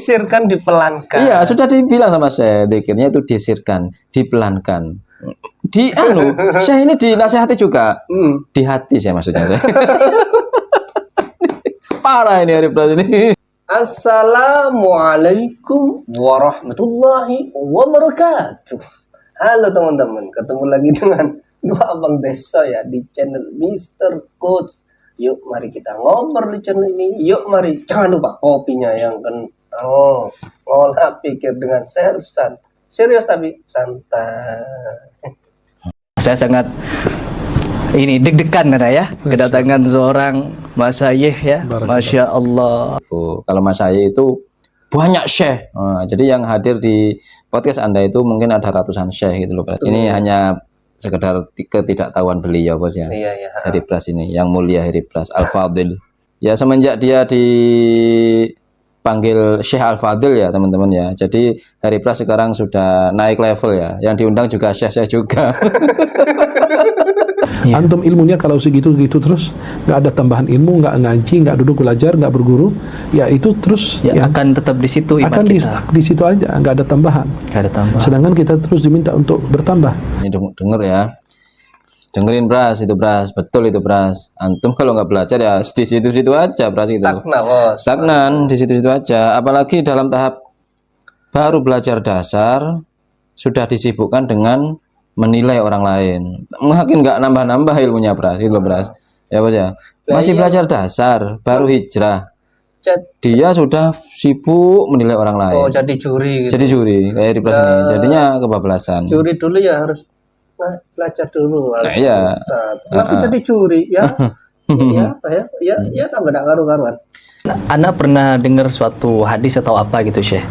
disirkan, dipelankan. Iya, sudah dibilang sama saya, zikirnya itu disirkan, dipelankan. Saya ini dinasihati juga. Di hati saya maksudnya saya. Parah ini Arif Pras ini. Assalamualaikum warahmatullahi wabarakatuh. Halo teman-teman, ketemu lagi dengan dua abang desa ya di channel Mr. Coach. Yuk mari kita ngobrol di channel ini. Yuk mari, jangan lupa kopinya yang kental. Ngolah pikir dengan sersan. Serius tapi santai. Saya sangat ini deg-degan karena ya kedatangan seorang Mas Syekh ya, Masya Allah. Kalau Mas Syekh itu banyak syekh. Jadi yang hadir di podcast Anda itu mungkin ada ratusan syekh gitu loh. Ini hanya sekedar ketidaktahuan beliau bos ya. Iya. Heri Pras ini, yang mulia Heri Pras Al-Fadil. Ya semenjak dia dipanggil Syekh Al-Fadil ya teman-teman ya. Jadi Heri Pras sekarang sudah naik level ya. Yang diundang juga syekh-syekh juga. Ya. Antum ilmunya kalau segitu-gitu terus, nggak ada tambahan ilmu, nggak ngaji, nggak duduk belajar, nggak berguru, ya itu terus ya, akan tetap di situ iman akan kita. di situ aja, nggak ada tambahan. Nggak ada tambahan. Sedangkan kita terus diminta untuk bertambah. Ini denger ya, dengerin Pras, itu Pras, betul itu Pras. Antum kalau nggak belajar ya di situ-situ aja Pras itu. Stagnan di situ-situ aja. Apalagi dalam tahap baru belajar dasar sudah disibukkan dengan menilai orang lain, makin nggak nambah-nambah ilmunya Pras, itu Pras. Ya bos ya, masih belajar dasar, baru hijrah, dia sudah sibuk menilai orang lain. Oh jadi juri. Gitu. Jadi juri kayak di Pras ini, jadinya kebablasan. Juri dulu ya harus belajar dulu. Nah, iya. Masih jadi juri ya. Ya tambah nggak karu-karuan. Anda pernah dengar suatu hadis atau apa gitu Syekh?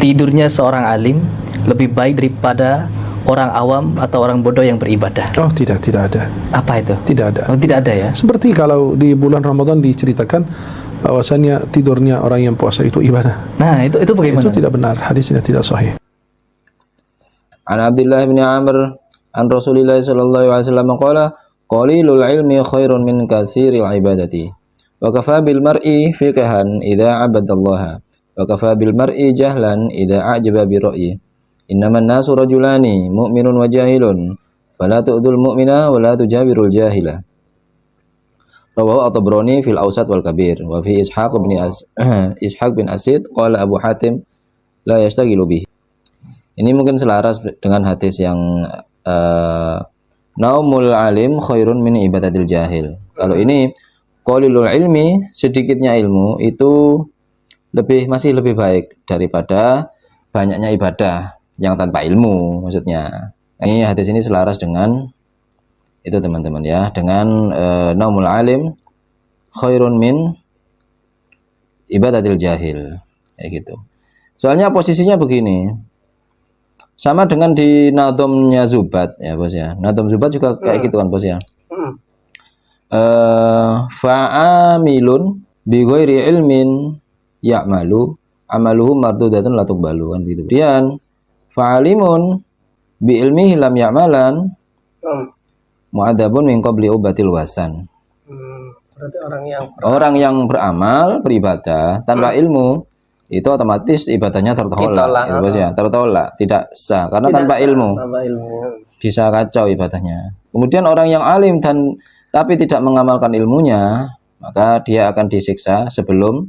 Tidurnya seorang alim lebih baik daripada orang awam atau orang bodoh yang beribadah. Oh tidak ada. Apa itu? Tidak ada. Oh tidak ada ya. Seperti kalau di bulan Ramadan diceritakan bahwasanya tidurnya orang yang puasa itu ibadah. Nah itu bagaimana? Itu tidak benar. Hadisnya tidak sahih. An Abdullah bin Amr an Rasulillah sallallahu alaihi wasallam qala qalilul ilmi khairun min katsiril ibadati wa kafa bil mar'i fiqhan idza abadallaha wa kafa bil mar'i jahlan idza a'jaba bi ra'yi. Innaman nasu rajulani mu'minun wa jahilun fala tu'dul mu'mina wa la tujabirul jahila. Rawahu At-Tabrani fil Awsat wal Kabir wa fi Ishaq bin Asid qala Abu Hatim la yastaghilu bihi. Ini mungkin selaras dengan hadis yang naumul alim khairun min ibadatil jahil. Kalau ini qalilul ilmi, sedikitnya ilmu itu masih lebih baik daripada banyaknya ibadah yang tanpa ilmu maksudnya. Ini hadis ini selaras dengan itu teman-teman ya, dengan naumul alim khairun min ibadatil jahil kayak gitu. Soalnya posisinya begini, sama dengan di Nadhomnya Zubat ya bos ya. Nadhom Zubat juga kayak gitu kan bos ya. Fa'amilun bi ghairi ilmin ya'malu amaluhu mardudatun la tuqbalu kan gitu. Kemudian fa'alimun bi ilmihi lam ya'malan mu'adzabun min qabli ubatil wasan. Berarti orang yang beramal beribadah tanpa ilmu itu otomatis ibadahnya tertolak ya, bos ya, tertolak, tidak sah karena tanpa ilmu bisa kacau ibadahnya. Kemudian orang yang alim tapi tidak mengamalkan ilmunya, maka dia akan disiksa sebelum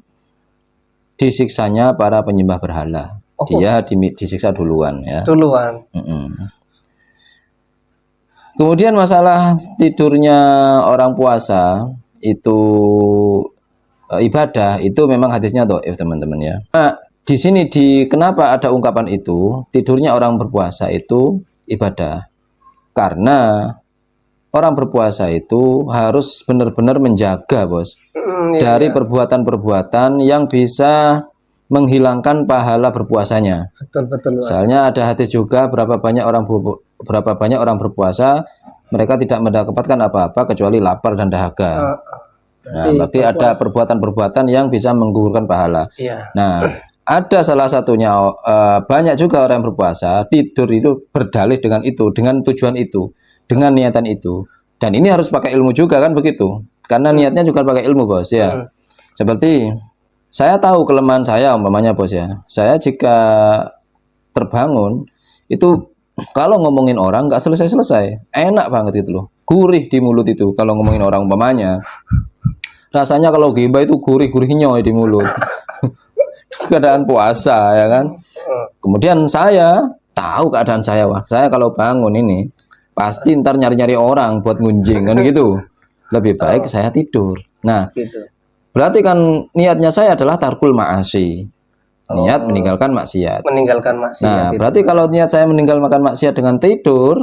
disiksanya para penyembah berhala. Dia disiksa duluan ya. Kemudian masalah tidurnya orang puasa itu ibadah, itu memang hadisnya dhaif teman-teman ya. Nah, di sini kenapa ada ungkapan itu tidurnya orang berpuasa itu ibadah? Karena orang berpuasa itu harus benar-benar menjaga bos dari perbuatan-perbuatan yang bisa menghilangkan pahala berpuasanya. Betul. Soalnya ada hadis juga berapa banyak orang berpuasa mereka tidak mendapatkan apa-apa kecuali lapar dan dahaga. Nah, berarti ada perbuatan-perbuatan yang bisa menggugurkan pahala. Nah, ada salah satunya banyak juga orang yang berpuasa tidur itu berdalih dengan itu, dengan tujuan itu, dengan niatan itu. Dan ini harus pakai ilmu juga kan begitu. Karena niatnya juga pakai ilmu bos ya. Seperti Saya tahu kelemahan saya umpamanya bos ya. Saya jika terbangun itu kalau ngomongin orang nggak selesai-selesai, enak banget gitu loh, gurih di mulut itu kalau ngomongin orang umpamanya. Rasanya kalau ghibah itu gurih-gurih nyoy di mulut. Keadaan puasa ya kan. Kemudian saya tahu keadaan saya, wah saya kalau bangun ini pasti ntar nyari-nyari orang buat ngunjing kan gitu. Lebih baik saya tidur. Nah, Gitu. berarti kan niatnya saya adalah tarkul ma'asi. Niat meninggalkan maksiat. Meninggalkan Nah, maksiat. berarti kalau niat saya meninggalkan maksiat dengan tidur,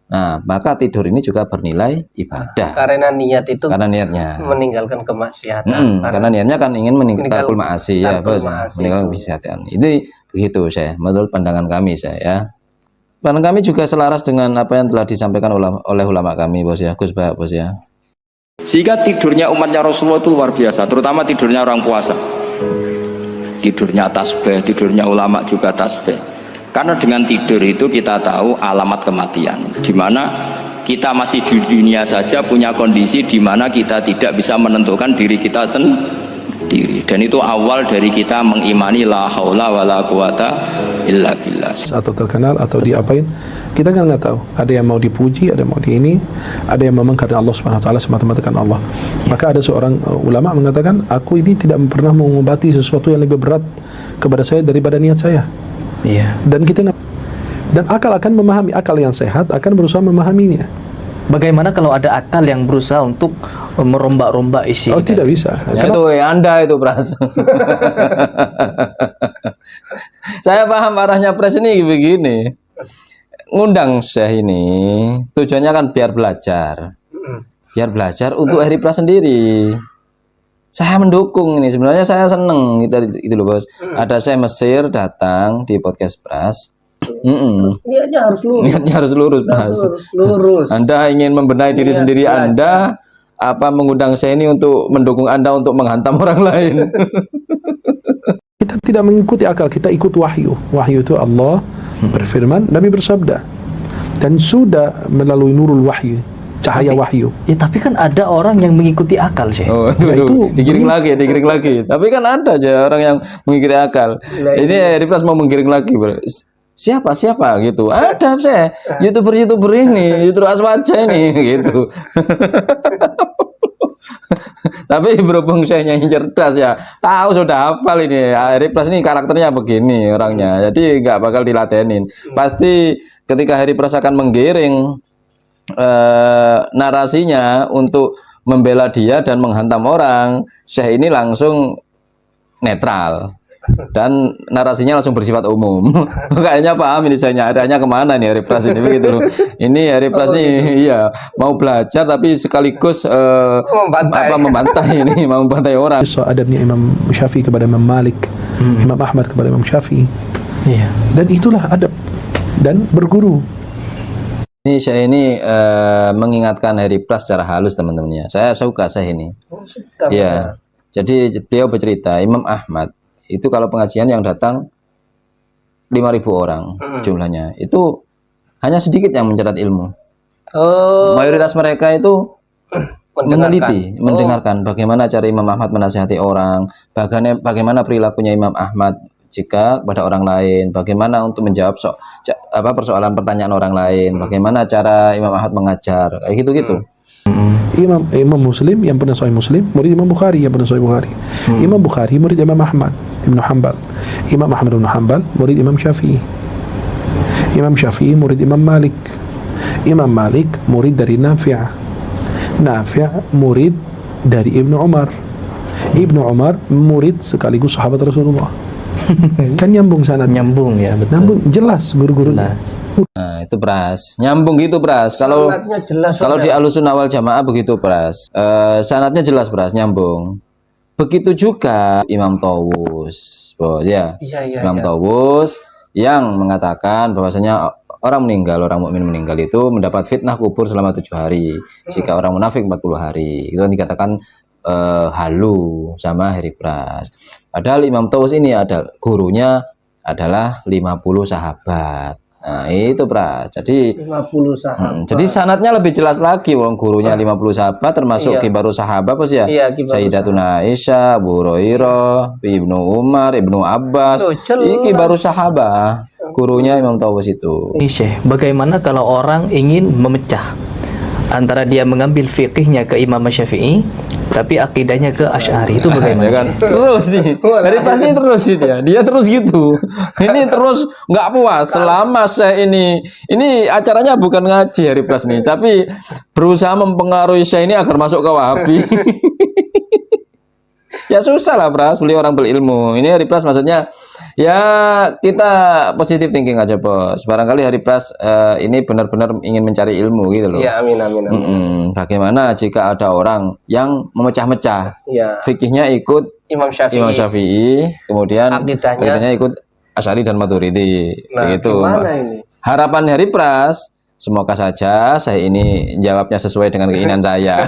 nah, maka tidur ini juga bernilai ibadah. Karena niat itu Karena niatnya. meninggalkan kemaksiatan. Karena niatnya kan ingin meninggalkan tarkul ma'asi ya, tarkul bos. ma'asi Meninggalkan itu. maksiatan. Ini begitu saya, menurut pandangan kami saya ya. Pandangan kami juga selaras dengan apa yang telah disampaikan oleh ulama kami, bos ya, Gus Bah, bos ya. Sehingga tidurnya umatnya Rasulullah itu luar biasa, terutama tidurnya orang puasa. Tidurnya tasbih, tidurnya ulama juga tasbih. Karena dengan tidur itu kita tahu alamat kematian. Di mana kita masih di dunia saja punya kondisi di mana kita tidak bisa menentukan diri kita sendiri. Dan itu awal dari kita mengimani la haula wala quwata illa billah. Atau terkenal atau diapain, kita kan nggak tahu. Ada yang mau dipuji, ada yang mau ini, ada yang memang karena Allah Subhanahu Wa Taala, semata-mata karena Allah. Maka ada seorang ulama mengatakan, aku ini tidak pernah mengobati sesuatu yang lebih berat kepada saya daripada niat saya. Iya. Dan kita dan akal akan memahami, akal yang sehat akan berusaha memahaminya. Bagaimana kalau ada akal yang berusaha untuk merombak-rombak isi? Oh, tidak bisa. Ya itu Anda itu Pras. Saya paham arahnya Pras ini begini. Ngundang Syekh ini tujuannya kan biar belajar. Biar belajar untuk Heri Pras sendiri. Saya mendukung ini. Sebenarnya saya seneng itu loh, Bos. Ada Syekh Mesir datang di podcast Pras. Niatnya harus lurus. Niatnya harus lurus, Mas. Lurus. Anda ingin membenahi diri Niat sendiri belajar. Anda, apa mengundang saya ini untuk mendukung Anda untuk menghantam orang lain? Kita tidak mengikuti akal, kita ikut wahyu. Wahyu itu Allah berfirman, Nabi bersabda. Dan sudah melalui nurul wahyu, cahaya wahyu. Ya tapi kan ada orang yang mengikuti akal sih. Oh, Nah, itu itu digiring lagi. Tapi kan ada aja orang yang mengikuti akal. Ini Heri Pras mau menggiring lagi, bro. Siapa gitu? Ada saya youtuber ini, youtuber Aswaja ini gitu. Tapi berhubung saya nyanyi cerdas ya, tahu sudah hafal ini. Heri Pras ini karakternya begini orangnya, jadi nggak bakal diladenin. Pasti ketika Heri Pras akan menggiring narasinya untuk membela dia dan menghantam orang, Syekh ini langsung netral dan narasinya langsung bersifat umum. Kayaknya paham ini saya adanya kemana nih Heri Pras ini begitu loh. Ini Heri Pras nih iya mau belajar tapi sekaligus membantai ini, mau membantai orang. Kisah adabnya Imam Syafi'i kepada Imam Malik, Imam Ahmad kepada Imam Syafi'i. Iya. Dan itulah adab dan berguru. Ini saya ini mengingatkan Heri Pras secara halus teman-temannya. Saya suka saya ini. Iya. Jadi beliau bercerita Imam Ahmad itu kalau pengajian yang datang 5.000 orang jumlahnya, itu hanya sedikit yang mencatat ilmu. Mayoritas mereka itu mendengarkan bagaimana cara Imam Ahmad menasihati orang, bagaimana perilakunya Imam Ahmad jika pada orang lain, bagaimana untuk menjawab persoalan pertanyaan orang lain, bagaimana cara Imam Ahmad mengajar, kayak gitu-gitu. Imam Muslim yang pernah Sahih Muslim, murid Imam Bukhari yang pernah Sahih Bukhari. Imam Bukhari murid Imam Ahmad Ibn Hanbal. Imam Ahmad Ibn Hanbal murid Imam Syafi'i. Imam Syafi'i murid Imam Malik. Imam Malik murid dari Nafi'. Nafi' murid dari Ibnu Umar. Ibnu Umar murid sekaligus sahabat Rasulullah. Kan nyambung sanad. Nyambung ya, betul. Nyambung jelas guru-gurunya. Nah, itu Pras. Nyambung gitu, Pras. Kalau di Ahlussunnah wal Jamaah begitu, Pras. Sanadnya jelas, Pras, nyambung. Begitu juga Imam Tawus, Bos ya. Imam Tawus yang mengatakan bahwasanya orang mukmin meninggal itu mendapat fitnah kubur selama 7 hari. Jika orang munafik 40 hari. Itu kan dikatakan halu sama Heri Pras. Padahal Imam Tawus ini gurunya adalah 50 sahabat. Nah, itu Pra. Jadi 50 sahabat. jadi sanadnya lebih jelas lagi, wong gurunya 50 sahabat termasuk kibarus sahabat apa sih ya? Iya, kibarus Sayyidatuna Aisyah, Abu Hurairah, Ibnu Umar, Ibnu Abbas. Tuh, jelas. Iki baru sahabat. Gurunya Imam Tawus itu. Ini Syekh, bagaimana kalau orang ingin memecah antara dia mengambil fikihnya ke Imam Syafi'i tapi akidahnya ke Asy'ari, itu bagaimana? Ya kan? Terus nih, dari pas ini terus sih dia terus gitu. Ini terus nggak puas selama saya ini acaranya bukan ngaji Hari Pras nih, tapi berusaha mempengaruhi saya ini agar masuk ke Wahabi. Ya susah lah Pras, beliau orang berilmu. Ini Hari Pras maksudnya ya kita positif thinking aja bos. Barangkali Hari Pras ini benar-benar ingin mencari ilmu gitu loh. Ya, amin amin amin. Bagaimana jika ada orang yang memecah-mecah, Ya, fikihnya ikut Imam Syafi'i. Imam Syafi'i, kemudian akidahnya ikut Asy'ari dan Maturidi. Nah, Begitu. gimana ini? Harapan Hari Pras, semoga saja saya ini jawabnya sesuai dengan keinginan saya.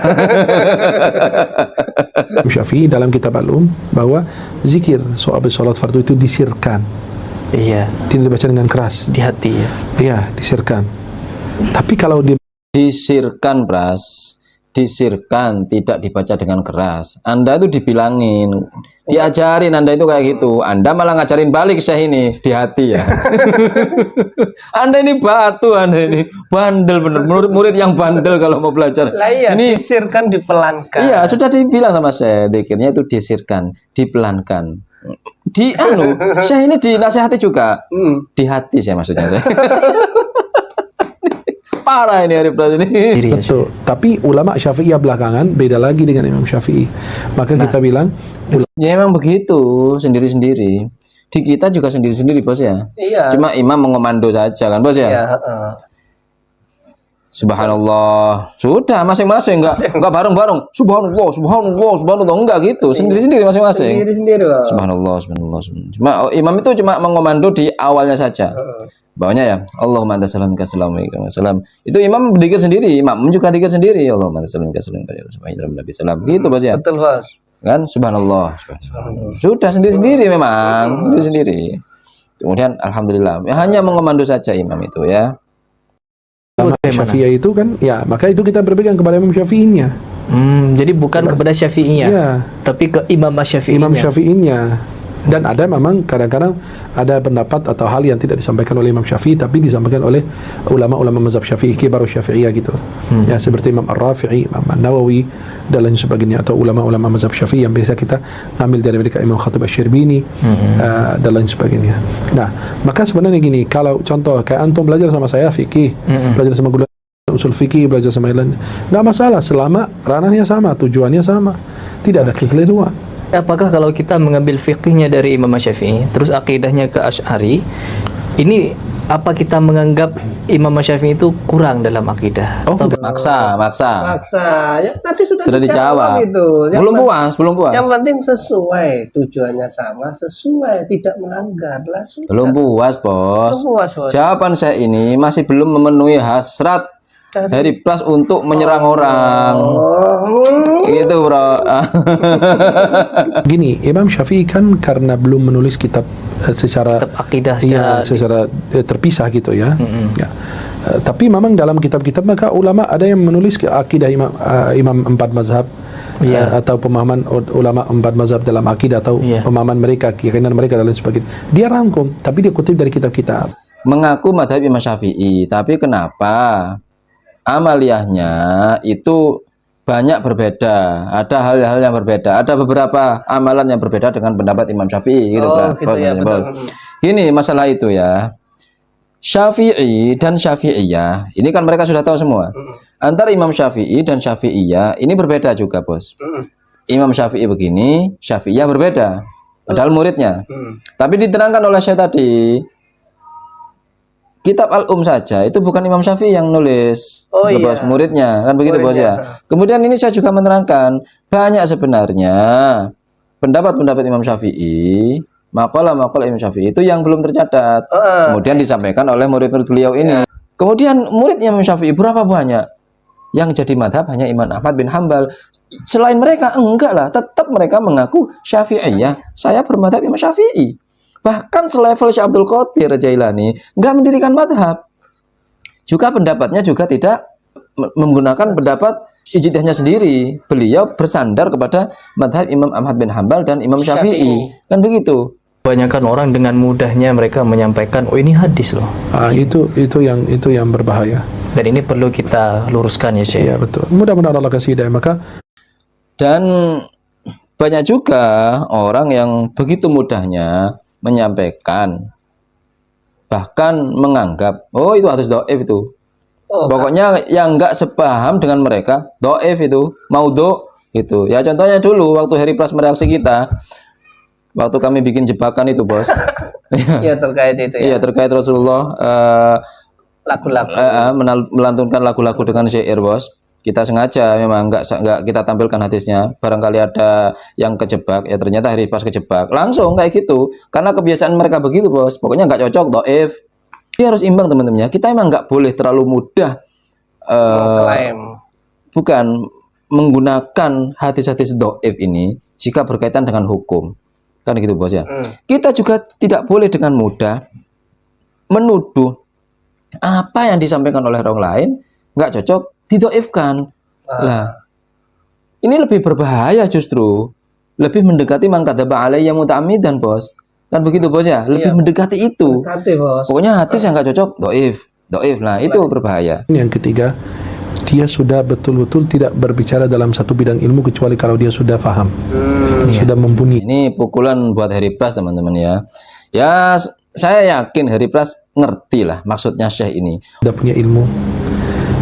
Imam Syafi'i dalam kitab Al-Um bahwa zikir habis sholat fardu itu disirkan, Iya, tidak dibaca dengan keras. di hati ya. Iya, disirkan. Tapi kalau dia Disirkan Pras, disirkan, tidak dibaca dengan keras. Anda itu dibilangin, diajarin Anda itu kayak gitu. Anda malah ngajarin balik saya ini di hati ya. Anda ini batu, Anda ini bandel bener, murid yang bandel kalau mau belajar. Lah iya, Ini disirkan dipelankan. iya sudah dibilang sama saya, dikirnya itu disirkan, dipelankan. Saya ini dinasihati juga di hati saya maksudnya saya. Parah ini Hari Pras ini. Diri ya, Syekh. betul. Tapi ulama Syafi'iyah belakangan beda lagi dengan Imam Syafi'i. Maka kita bilang Ya emang begitu, sendiri-sendiri. Di kita juga sendiri-sendiri bos ya. Iya. Cuma imam mengomando saja kan bos ya. Iya, heeh. Subhanallah. Sudah masing-masing enggak bareng-bareng. Subhanallah, subhanallah, subhanallah enggak gitu. Sendiri-sendiri masing-masing. Sendiri-sendiri, Pak. Subhanallah, subhanallah, subhanallah. Cuma imam itu cuma mengomando di awalnya saja. Bawahnya ya Allahumma anta salam minka salam alaikum salam. Itu imam berzikir sendiri, makmum juga berzikir sendiri. Allahumma anta salam minka salam alaikum salam. Gitu bos ya. Betul, Bos. Kan subhanallah, subhanallah. Sudah sendiri-sendiri memang, sendiri-sendiri. Kemudian alhamdulillah ya, hanya mengomando saja imam itu ya. ulama Syafi'iyah itu kan, ya maka itu kita berpegang kepada Imam Syafi'inya. Jadi bukan kepada Syafi'inya, Iya. tapi ke Imam Syafi'inya. Imam Syafi'inya. Dan ada memang kadang-kadang ada pendapat atau hal yang tidak disampaikan oleh Imam Syafi'i tapi disampaikan oleh ulama-ulama mazhab Syafi'i, kibaru Syafi'iyah gitu. Ya seperti Imam Ar-Rafi'i, Imam An-Nawawi dan lain sebagainya, atau ulama-ulama mazhab Syafi'i yang biasa kita ambil dari mereka, Imam Khatib Asy-Syirbini dan lain sebagainya. Nah, maka sebenarnya gini, kalau contoh kayak antum belajar sama saya fikih, belajar sama guru usul fikih, belajar sama yang lain, nggak masalah selama ranahnya sama, tujuannya sama, tidak ada kekeliruan. Apakah kalau kita mengambil fikihnya dari Imam Syafi'i, terus akidahnya ke Asy'ari, ini apa kita menganggap Imam Syafi'i itu kurang dalam akidah? Oh, Atau enggak. Maksa. Maksa. Ya, tadi sudah Sudah dijawab. itu. Belum puas. Yang penting sesuai, tujuannya sama, sesuai, tidak melanggar lah. Sudah. Belum puas, Bos. Belum puas, Bos. Jawaban saya ini masih belum memenuhi hasrat Hari Pras untuk menyerang orang. Gitu, Bro. Gini, Imam Syafi'i kan karena belum menulis kitab secara Kitab akidah secara terpisah gitu ya. Ya. Tapi memang dalam kitab-kitab maka ulama ada yang menulis akidah imam empat mazhab, atau pemahaman ulama empat mazhab dalam akidah, atau pemahaman mereka, keyakinan mereka dan lain sebagainya. Dia rangkum, tapi dia kutip dari kitab-kitab. Mengaku madhab Imam Syafi'i, tapi kenapa amaliyahnya itu banyak berbeda, ada hal-hal yang berbeda, ada beberapa amalan yang berbeda dengan pendapat Imam Syafi'i gitu, gitu ya, betul. Gini masalah itu ya, Syafi'i dan Syafi'iyah ini kan mereka sudah tahu semua. Antara Imam Syafi'i dan Syafi'iyah ini berbeda juga bos. Imam Syafi'i begini, Syafi'iyah berbeda, padahal muridnya. Tapi diterangkan oleh saya tadi, kitab Al-Um saja itu bukan Imam Syafi'i yang nulis, bos, muridnya kan begitu bos ya. Kemudian ini saya juga menerangkan banyak sebenarnya pendapat-pendapat Imam Syafi'i, makalah-makalah Imam Syafi'i itu yang belum tercatat. Kemudian disampaikan oleh murid-murid beliau ini. Kemudian muridnya Imam Syafi'i berapa banyak? Yang jadi madhab hanya Imam Ahmad bin Hambal. Selain mereka enggak lah, tetap mereka mengaku Syafi'iyah. Saya bermadhab Imam Syafi'i. Bahkan selevel Syekh Abdul Qadir Jailani nggak mendirikan madhab. Juga pendapatnya juga tidak menggunakan pendapat ijtihadnya sendiri. Beliau bersandar kepada madhab Imam Ahmad bin Hambal dan Imam Syafi'i. Kan begitu. Kebanyakan orang dengan mudahnya mereka menyampaikan, oh ini hadis loh. Itu yang berbahaya. Dan ini perlu kita luruskan ya Syekh. Iya betul. Mudah-mudahan Allah kasih hidayah. Maka Dan banyak juga orang yang begitu mudahnya menyampaikan, bahkan menganggap, oh itu hadis dhaif itu. Oh, Pokoknya yang nggak sepaham dengan mereka, dhaif itu, maudhu gitu. Ya contohnya dulu waktu Harry Pras mereaksi kita, waktu kami bikin jebakan itu bos. ya terkait itu ya. Iya terkait Rasulullah Lagu-lagu. melantunkan lagu-lagu dengan syair bos. Kita sengaja memang nggak kita tampilkan hadisnya. Barangkali ada yang kejebak, ya ternyata Harry Pras kejebak. Langsung kayak gitu. Karena kebiasaan mereka begitu bos. Pokoknya nggak cocok, dhaif. Dia harus imbang teman-temannya. Kita emang nggak boleh terlalu mudah Mengklaim. bukan menggunakan hadis-hadis dhaif ini jika berkaitan dengan hukum. Kan gitu bos ya. Kita juga tidak boleh dengan mudah menuduh apa yang disampaikan oleh orang lain nggak cocok didhaifkan. Lah, ini lebih berbahaya justru. Lebih mendekati man kadzaba alayya muta'ammidan bos. Kan begitu bos ya. Lebih mendekati itu. Hati bos. Pokoknya hadis yang nggak cocok dhaif. Nah itu berbahaya. yang ketiga, dia sudah betul-betul tidak berbicara dalam satu bidang ilmu kecuali kalau dia sudah faham, sudah mumpuni. Ini pukulan buat Harry Pras teman-teman ya. Ya saya yakin Harry Pras ngerti lah maksudnya Syekh ini. Sudah punya ilmu,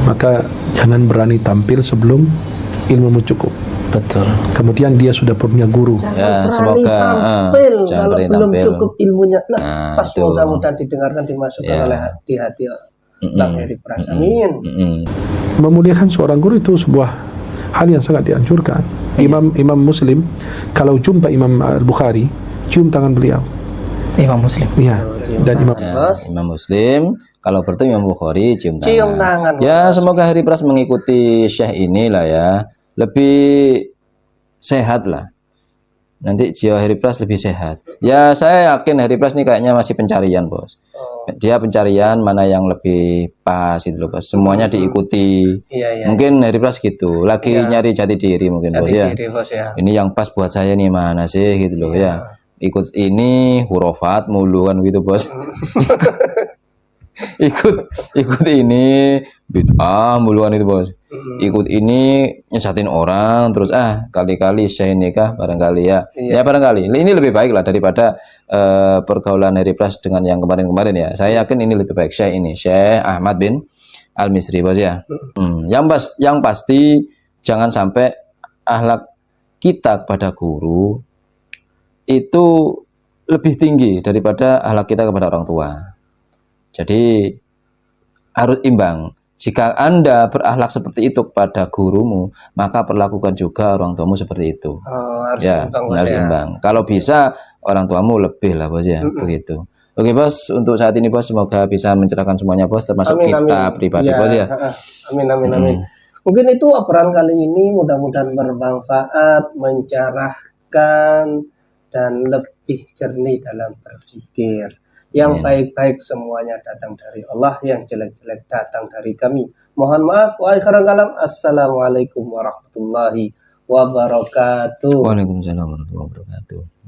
maka jangan berani tampil sebelum ilmumu cukup. Betul. Kemudian dia sudah punya guru. Ya Berani semoga tampil jangan kalau berani belum tampil. cukup ilmunya. Nah, Nah, pas itu. mudah-mudahan didengarkan, dimasukkan Ya. oleh hati-hati Bang Harry Pras. Amin. Memuliakan seorang guru itu sebuah hal yang sangat dianjurkan. Imam Muslim kalau jumpa Imam Al-Bukhari, cium tangan beliau. Imam Muslim. Iya. Dan Imam Ya, Imam Muslim kalau bertemu Imam Bukhari cium tangan. Cium tangan. Ya semoga Harry Pras mengikuti Syekh inilah ya, lebih sehat lah. Nanti jiwa Harry Pras lebih sehat. Ya saya yakin Harry Pras ini kayaknya masih pencarian bos. Dia pencarian mana yang lebih pas itu loh bos. Semuanya diikuti. Iya. Mungkin Harry Pras gitu, lagi nyari jati diri mungkin bos Jati ya. diri bos ya. Ini yang pas buat saya nih mana sih gitu loh ya. Ikut ini hurufat mulu kan gitu bos. ikut ini bid'ah muluan itu bos. Ikut ini nyesatin orang terus kali-kali Syekh nikah barangkali ya. Ya barangkali ini lebih baik lah daripada pergaulan Harry Pras dengan yang kemarin-kemarin ya. Saya yakin ini lebih baik Syekh ini, Syekh Ahmad bin Al-Misri bos ya. Yang pasti jangan sampai akhlak kita kepada guru itu lebih tinggi daripada akhlak kita kepada orang tua. Jadi harus imbang. Jika Anda berakhlak seperti itu kepada gurumu, maka perlakukan juga orang tuamu seperti itu. Harus Ya, imbang, bos harus ya. imbang. Kalau bisa orang tuamu lebih lah bos ya, begitu. Oke bos, untuk saat ini bos semoga bisa mencerahkan semuanya bos, termasuk kita pribadi bos ya. Amin. Mungkin itu obrolan kali ini mudah-mudahan bermanfaat, mencerahkan dan lebih jernih dalam berpikir. Yang baik-baik semuanya datang dari Allah, yang jelek-jelek datang dari kami. Mohon maaf. Wa akhiran kalam. Assalamualaikum warahmatullahi wabarakatuh. Waalaikumsalam warahmatullahi wabarakatuh.